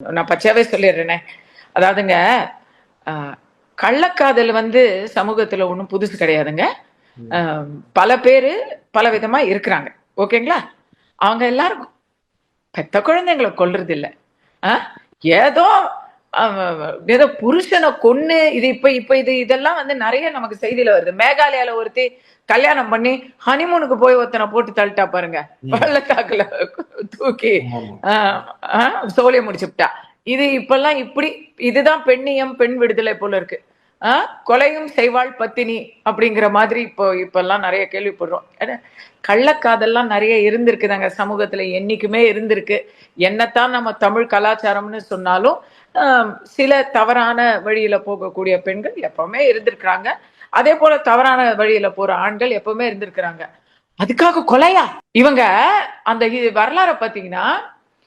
நான் பச்சையாவே சொல்லிடுறேனே. அதாவதுங்க, அ கள்ளக்காதல் சமூகத்துல ஒண்ணும் புதுசு கிடையாதுங்க. அ பல பேரு பல விதமா இருக்கிறாங்க. ஓகேங்களா? அவங்க எல்லாரும் பெத்த குழந்தைங்கள கொல்றது இல்ல. அ ஏதோ அ ஏதோ புருஷன கொன்னு இது இப்ப இப்ப இதெல்லாம் நெறைய நமக்கு செய்தியில வருது. மேகாலயால ஒருத்தி கல்யாணம் பண்ணி ஹனிமூனுக்கு போய் ஒருத்தன போட்டு தள்ளிட்டா பாருங்க. பள்ளத்தாக்குல தூக்கி ஆமா. அ அ சோழிய முடிச்சுப்புட்டா. இது இப்பல்லாம் இப்படி இதுதான் பெண்ணியம், பெண் விடுதலை போல இருக்கு. கொலையும் செய்வாள் பத்தினி அப்படிங்கிற மாதிரி இப்பெல்லாம் நிறைய கேள்விப்படுறோம். கள்ளக்காதல்லாம் நிறைய இருந்திருக்குதாங்க சமூகத்துல, என்னைக்குமே இருந்திருக்கு. என்னத்தான் நம்ம தமிழ் கலாச்சாரம்னு சொன்னாலும் சில தவறான வழியில போகக்கூடிய பெண்கள் எப்பவுமே இருந்திருக்கிறாங்க. அதே போல தவறான வழியில போற ஆண்கள் எப்பவுமே இருந்திருக்கிறாங்க. அதுக்காக கொலையா? இவங்க அந்த வரலாற பாத்தீங்கன்னா,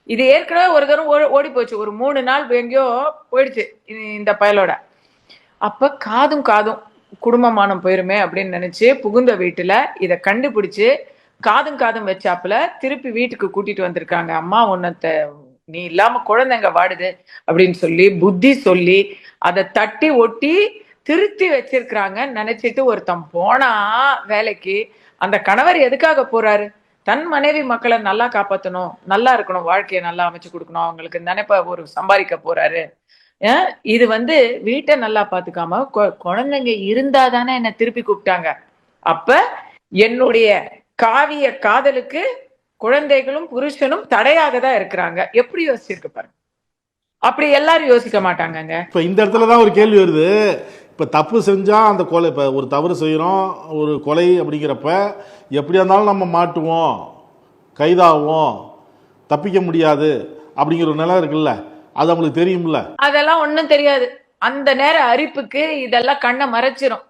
இது ஏற்கனவே ஒரு தரம் ஓடி போச்சு. ஒரு 3 நாள் எங்கேயோ போயிடுச்சு இந்த பயலோட. அப்ப காதும் காதும் குடும்பமானம் போயிருமே அப்படின்னு நினைச்சு புகுந்த வீட்டுல இத கண்டுபிடிச்சு காதும் காதும் வச்சாப்புல திருப்பி வீட்டுக்கு கூட்டிட்டு வந்திருக்காங்க. அம்மா உன்னத்த நீ இல்லாம குழந்தைங்க வாடுது அப்படின்னு சொல்லி புத்தி சொல்லி அதை தட்டி ஒட்டி திருத்தி வச்சிருக்கிறாங்க. நினைச்சிட்டு ஒருத்தன் போனா வேலைக்கு, அந்த கணவர் எதுக்காக போறாரு? தன் மனைவி மக்களை நல்லா காப்பாத்தணும், நல்லா இருக்கணும், வாழ்க்கையை நல்லா அமைச்சு கொடுக்கணும், அவங்களுக்கு நினைப்ப ஒரு சம்பாதிக்க போறாரு. இது வீட்டை நல்லா பாத்துக்காம குழந்தைங்க இருந்தாதானே என்ன திருப்பி கூப்பிட்டாங்க. அப்ப என்னுடைய காவிய காதலுக்கு குழந்தைகளும் புருஷனும் தடையாக தான் இருக்கிறாங்க. எப்படி யோசிச்சிருக்கு பாருங்க. அப்படி எல்லாரும் யோசிக்க மாட்டாங்கங்க. இப்ப இந்த இடத்துலதான் ஒரு கேள்வி வருது. இப்ப தப்பு செஞ்சா அந்த கொலை, இப்ப ஒரு தவறு செய்யறோம், ஒரு கொலை அப்படிங்கிறப்ப எப்படியா இருந்தாலும் நம்ம மாட்டுவோம், கைதாவோம், தப்பிக்க முடியாது அப்படிங்கிற ஒரு நிலை இருக்குல்ல, அது அவங்களுக்கு தெரியும்ல. அதெல்லாம் ஒண்ணும் தெரியாது. அந்த நேர அரிப்புக்கு இதெல்லாம் கண்ணை மறைச்சிரும்.